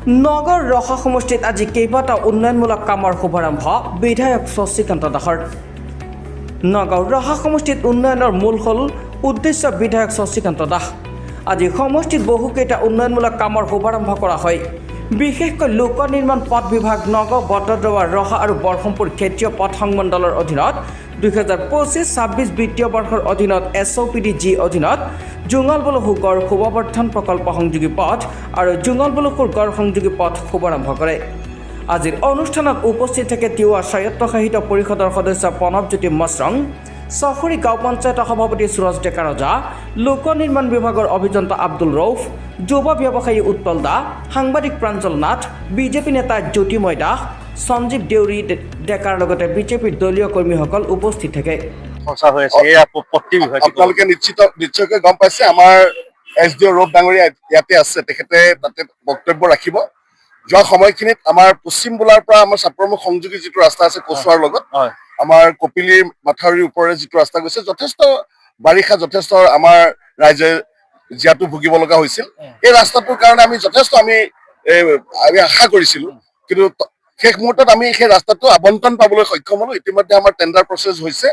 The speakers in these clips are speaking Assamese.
নগৰ ৰহা সমষ্টিত আজি কেইবাটাও উন্নয়নমূলক কামৰ শুভাৰম্ভ বিধায়ক শশীকান্ত দাসৰ। নগৰ ৰহা সমষ্টিত উন্নয়নৰ মূল হ'ল উদ্দেশ্য বিধায়ক শশীকান্ত দাস। আজি সমষ্টিত বহুকেইটা উন্নয়নমূলক কামৰ শুভাৰম্ভ কৰা হয়। বিশেষকৈ লোক নিৰ্মাণ পথ বিভাগ নগৰ বটদ্ৰৱা ৰহা আৰু বৰহমপুৰ ক্ষেত্ৰীয় পথ সংমণ্ডলৰ অধীনত 2025-26 বিত্তীয় বৰ্ষৰ অধীনত SOPDG অধীনত জুঙাল-বলসু গড় শোভাবৰ্ধন প্ৰকল্প সংযোগী পথ আৰু জুঙাল-বলসুৰ গড় সংযোগী পথ শুভাৰম্ভ কৰে। আজিৰ অনুষ্ঠানত উপস্থিত থাকে তিৱা স্বায়ত্তশাসিত পৰিষদৰ সদস্য প্ৰণৱজ্যোতি মশ্ৰং, চহৰী গাঁও পঞ্চায়তৰ সভাপতি সুৰজ ডেকা ৰজা, লোক নিৰ্মাণ বিভাগৰ অভিযন্তা আব্দুল ৰৌফ, যুৱ ব্যৱসায়ী উৎপল দা, সাংবাদিক প্ৰাঞ্জল নাথ, বিজেপি নেতা জ্যোতিময় দাস, সঞ্জীৱ দেউৰী ডেকাৰ লগতে বিজেপিৰ দলীয় কৰ্মীসকল উপস্থিত থাকে। আপোনালোকে নিশ্চয়কৈ গম পাইছে, আমাৰ SDO ৰূপ ডাঙৰীয়া ইয়াতে আছে, তেখেতে তাতে বক্তব্য ৰাখিব। যোৱা সময়খিনিত আমাৰ পশ্চিম বোলাৰ পৰা আমাৰ চাপৰমুখ সংযোগী যিটো ৰাস্তা আছে কচুৱাৰ লগত, আমাৰ কপিলীৰ মাথাউৰিৰ ওপৰে যিটো ৰাস্তা গৈছে, যথেষ্ট বাৰিষা যথেষ্ট আমাৰ ৰাইজে জীয়াতু ভুগিব লগা হৈছিল। এই ৰাস্তাটোৰ কাৰণে আমি যথেষ্ট আমি আশা কৰিছিলো, কিন্তু শেষ মুহূৰ্তত আমি সেই ৰাস্তাটো আবণ্টন পাবলৈ সক্ষম হলো। ইতিমধ্যে আমাৰ টেণ্ডাৰ প্ৰচেছ হৈছে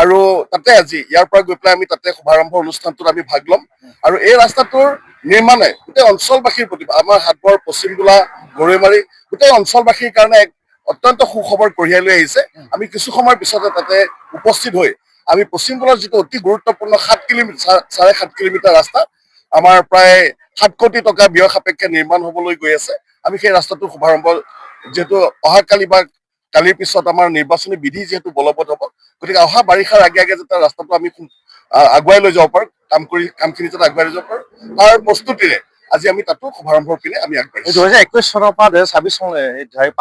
আৰু তাতে আজি ইয়াৰ পৰা গৈ পেলাই আমি তাতে শুভাৰম্ভ অনুষ্ঠানটোত আমি ভাগ ল'ম। আৰু এই ৰাস্তাটোৰ নিৰ্মাণে গোটেই অঞ্চলবাসীৰ প্ৰতি, আমাৰ হাটবৰ, পশ্চিম বোলা, গৰৈমাৰী গোটেই অঞ্চলবাসীৰ কাৰণে এক অত্যন্ত সুখবৰ কঢ়িয়াই লৈ আহিছে। আমি কিছু সময়ৰ পিছতে তাতে উপস্থিত হৈ আমি পশ্চিম বোলাৰ যিটো অতি গুৰুত্বপূৰ্ণ 7.5 কিলোমিটাৰ ৰাস্তা, আমাৰ প্ৰায় 7 কোটি টকা ব্যয় সাপেক্ষে নিৰ্মাণ হবলৈ গৈ আছে। আমি সেই ৰাস্তাটোৰ শুভাৰম্ভ যিহেতু অহাকালি বা কালিৰ পিছত আমাৰ নিৰ্বাচনী বিধি যিহেতু বলবৎ হ'ব, গতিকে অহা বাৰিষাৰ আগে আগে যাতে ৰাস্তাটো আমি আগুৱাই লৈ যাব পাৰোঁ, কামখিনি যাতে আগুৱাই লৈ যাব পাৰোঁ, তাৰ প্ৰস্তুতিৰে আজি আমি তাতো শুভাৰম্ভৰ পিনে আমি আগবাঢ়িছোঁ। 2021 চনৰ পৰা 2026 চনলৈ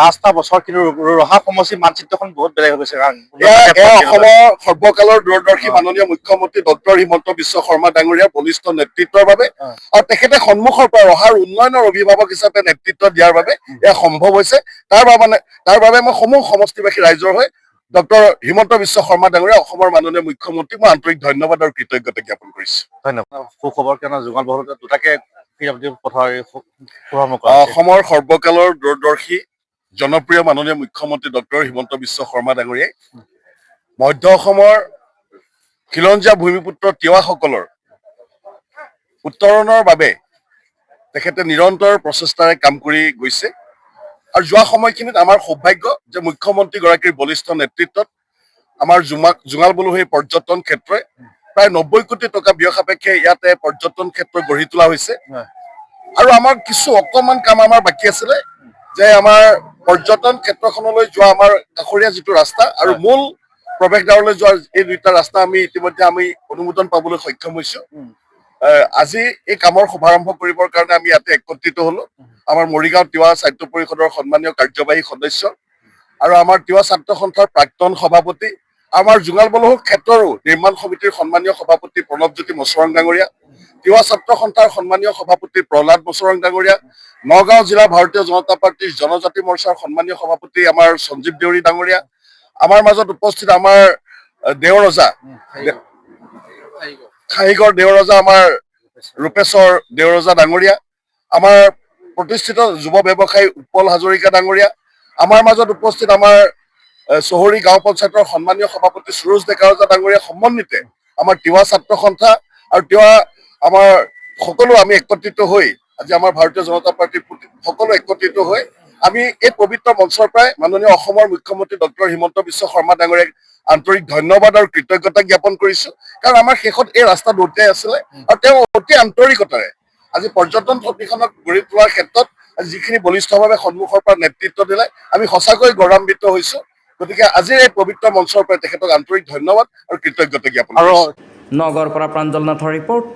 5টা বছৰ কিন্তু ৰহা সমষ্টিৰ মানচিত্ৰখন বহুত বেলেগ হৈ গৈছে। এয়া অসমৰ সৰ্বকালৰ দূৰদৰ্শী মাননীয় মুখ্যমন্ত্ৰী ডক্টৰ হিমন্ত বিশ্ব শৰ্মা ডাঙৰীয়াৰ বলিষ্ঠ নেতৃত্বৰ বাবে আৰু তেখেতে সন্মুখৰ পৰা ৰহাৰ উন্নয়নৰ অভিভাৱক হিচাপে নেতৃত্ব দিয়াৰ বাবে এয়া সম্ভৱ হৈছে। তাৰ বাবে মই সমূহ সমষ্টিবাসী ৰাইজৰ হৈ ডক্টৰ হিমন্ত বিশ্ব শৰ্মা ডাঙৰীয়া অসমৰ মাননীয় মুখ্যমন্ত্ৰীক মই আন্তৰিক ধন্যবাদ আৰু কৃতজ্ঞতা জ্ঞাপন কৰিছো। ধন্যবাদ। সুখবৰ কিয়নো জোঙাল বলসু দুটাকে অসমৰ সৰ্বকালৰ দূৰদৰ্শী জনপ্ৰিয় মাননীয় মুখ্যমন্ত্ৰী ডক্টৰ হিমন্ত বিশ্ব শৰ্মা ডাঙৰীয়াই মধ্য অসমৰ খিলঞ্জীয়া ভূমিপুত্ৰ তিৱাসকলৰ উত্তৰণৰ বাবে তেখেতে নিৰন্তৰ প্ৰচেষ্টাৰে কাম কৰি গৈছে। আৰু যোৱা সময়খিনিত আমাৰ সৌভাগ্য যে মুখ্যমন্ত্ৰীগৰাকীৰ বলিষ্ঠ নেতৃত্বত আমাৰ জোঙাল বলসুৰ পৰ্যটন ক্ষেত্ৰই প্ৰায় 90 কোটি টকা ব্যয় সাপেক্ষে ইয়াতে পৰ্যটন ক্ষেত্ৰ গঢ়ি তোলা হৈছে। আৰু আমাৰ কিছু অকণমান কাম আমাৰ বাকী আছিলে, যে আমাৰ পৰ্যটন ক্ষেত্ৰখনলৈ যোৱা আমাৰ কাষৰীয়া যিটো ৰাস্তা আৰু মূল প্ৰৱেশদ্বাৰলৈ যোৱা এই দুইটা ৰাস্তা আমি ইতিমধ্যে আমি অনুমোদন পাবলৈ সক্ষম হৈছো। আজি এই কামৰ শুভাৰম্ভ কৰিবৰ কাৰণে আমি ইয়াতে একত্ৰিত হলো। আমাৰ মৰিগাঁও তিৱা সাহিত্য পৰিষদৰ সন্মানীয় কাৰ্যবাহী সদস্য আৰু আমাৰ তিৱা ছাত্ৰ সন্থাৰ প্ৰাক্তন সভাপতি, আমাৰ জোঙাল বলসু ক্ষেত্ৰৰো নিৰ্মাণ সমিতিৰ সন্মানীয় সভাপতি প্ৰণৱজ্যোতি মশ্ৰং ডাঙৰীয়া, তিৱা ছাত্ৰ সন্থাৰ সন্মানীয় সভাপতি প্ৰহ্লাদ মশ্ৰং ডাঙৰীয়া, নগাঁও জিলা ভাৰতীয় জনতা পাৰ্টীৰ জনজাতি মৰ্চাৰ সন্মানীয় সভাপতি আমাৰ সঞ্জীৱ দেউৰী ডাঙৰীয়া, আমাৰ মাজত উপস্থিত আমাৰ দেওৰজা খাহিগড় দেওৰজা আমাৰ ৰূপেশ্বৰ দেওৰজা ডাঙৰীয়া, আমাৰ প্ৰতিষ্ঠিত যুৱ ব্যৱসায়ী উৎপল হাজৰিকা ডাঙৰীয়া, আমাৰ মাজত উপস্থিত আমাৰ চহৰী গাঁও পঞ্চায়তৰ সন্মানীয় সভাপতি সুৰজ ডেকা ৰজা ডাঙৰীয়া সমন্বিতে আমাৰ তিৱা ছাত্ৰ সন্থা আৰু তিৱা আমাৰ সকলো আমি একত্ৰিত হৈ আজি আমাৰ ভাৰতীয় জনতা পাৰ্টীৰ সকলো একত্ৰিত হৈ আমি এই পবিত্ৰ মঞ্চৰ পৰাই মাননীয় অসমৰ মুখ্যমন্ত্ৰী ডক্টৰ হিমন্ত বিশ্ব শৰ্মা ডাঙৰীয়াক আন্তৰিক ধন্যবাদ আৰু কৃতজ্ঞতা জ্ঞাপন কৰিছো। কাৰণ আমাৰ শেষত এই ৰাস্তা দুটাই আছিলে আৰু তেওঁ অতি আন্তৰিকতাৰে আজি পৰ্যটন থলীখনক গঢ়ি তোলাৰ ক্ষেত্ৰত যিখিনি বলিষ্ঠভাৱে সন্মুখৰ পৰা নেতৃত্ব দিলে আমি সঁচাকৈ গৌৰৱান্বিত হৈছো। গতিকে আজিৰ এই পবিত্ৰ মঞ্চৰ পৰা তেখেতক আন্তৰিক ধন্যবাদ আৰু কৃতজ্ঞতা জ্ঞাপন কৰিছো। নগৰৰ পৰা প্ৰাঞ্জল নাথৰ ৰিপৰ্ট।